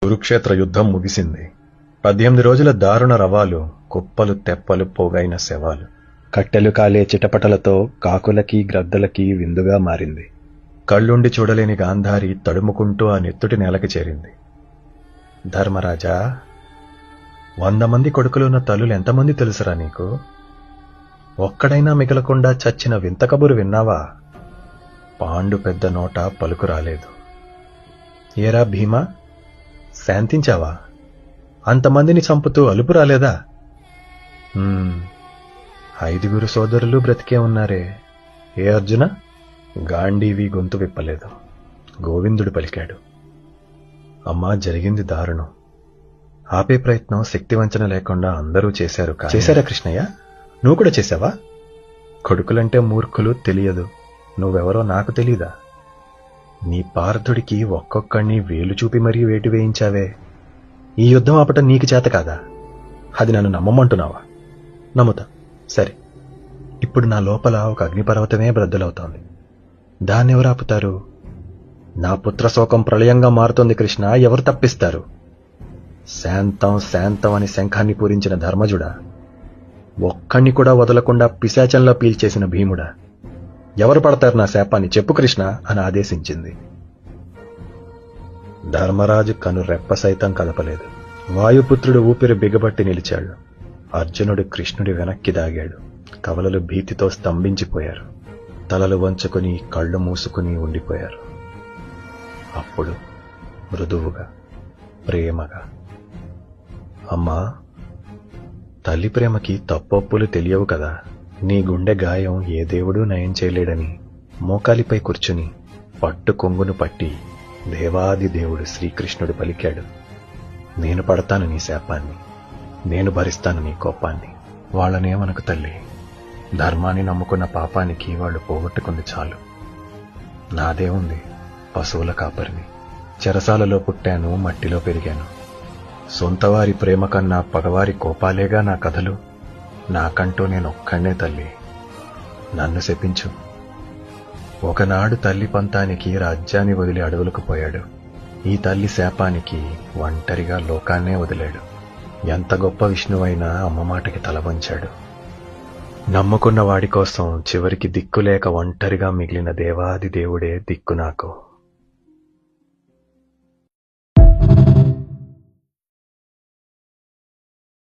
కురుక్షేత్ర యుద్ధం ముగిసింది. 18 రోజుల దారుణ రవాలు, కుప్పలు తెప్పలు పోగైన శవాలు, కట్టెలు కాలే చిటపటలతో కాకులకి గ్రద్దలకి విందుగా మారింది. కళ్ళుండి చూడలేని గాంధారి తడుముకుంటూ ఆ నెత్తుటి నేలకి చేరింది. ధర్మరాజా, 100 మంది కొడుకులున్న తల్లులు ఎంతమంది తెలుసురా నీకు? ఒక్కడైనా మిగలకుండా చచ్చిన వింత కబురు విన్నావా? పాండు పెద్ద నోట పలుకు రాలేదు. ఏరా భీమా, శాంతించావా? అంతమందిని చంపుతూ అలుపు రాలేదా? 5 సోదరులు బ్రతికే ఉన్నారే. ఏ అర్జున? గాంధీవి గొంతు విప్పలేదు. గోవిందుడు పలికాడు. అమ్మా, జరిగింది దారుణం. ఆపే ప్రయత్నం శక్తివంచన లేకుండా అందరూ చేశారు. చేశారా కృష్ణయ్య? నువ్వు కూడా చేశావా? కొడుకులంటే మూర్ఖులు, తెలియదు. నువ్వెవరో నాకు తెలీదా? నీ పార్థుడికి ఒక్కొక్కడిని వేలు చూపి మరీ వేటు వేయించావే. ఈ యుద్ధం ఆపటం నీకు చేత కాదా? అది నన్ను నమ్మమంటున్నావా? నమ్ముతా. సరే, ఇప్పుడు నా లోపల ఒక అగ్నిపర్వతమే బ్రద్దలవుతోంది. దాన్నెవరు ఆపుతారు? నా పుత్రశోకం ప్రళయంగా మారుతోంది కృష్ణ. ఎవరు తప్పిస్తారు? శాంతం శాంతం అని శంఖాన్ని పూరించిన ధర్మజుడా, ఒక్కణ్ణి కూడా వదలకుండా పిశాచంలో పీల్చేసిన భీముడా, ఎవరు పడతారు నా శాపాన్ని? చెప్పు కృష్ణ అని ఆదేశించింది. ధర్మరాజు కను రెప్ప సైతం కదపలేదు. వాయుపుత్రుడు ఊపిరి బిగబట్టి నిలిచాడు. అర్జునుడు కృష్ణుడి వెనక్కి దాగాడు. కవలలు భీతితో స్తంభించిపోయారు. తలలు వంచుకుని కళ్ళు మూసుకుని ఉండిపోయారు. అప్పుడు మృదువుగా, ప్రేమగా, అమ్మా, తల్లి ప్రేమకి తప్పొప్పులు తెలియవు కదా. నీ గుండె గాయం ఏ దేవుడూ నయం చేయలేడని మోకాలిపై కూర్చుని పట్టు కొంగును పట్టి దేవాది దేవుడు శ్రీకృష్ణుడు పలికాడు. నేను పడతాను నీ శాపాన్ని, నేను భరిస్తాను నీ కోపాన్ని. వాళ్ళనేమనకు తల్లి. ధర్మాన్ని నమ్ముకున్న పాపానికి వాళ్ళు పోగొట్టుకుంది చాలు. నాదే ఉంది, పశువుల కాపరిని. చెరసాలలో పుట్టాను, మట్టిలో పెరిగాను. సొంతవారి ప్రేమ కన్నా పగవారి కోపాలేగా నా కథలు. నాకంటూ నేనొక్కడే తల్లి. నన్ను శపించు. ఒకనాడు తల్లి పంతానికి రాజ్యాన్ని వదిలి అడవులకు పోయాడు. ఈ తల్లి శాపానికి ఒంటరిగా లోకాన్నే వదిలాడు. ఎంత గొప్ప విష్ణువైనా అమ్మ మాటకి తల వంచాడు. నమ్ముకున్న వాడి కోసం చివరికి దిక్కులేక ఒంటరిగా మిగిలిన దేవాది దేవుడే దిక్కు నాకు.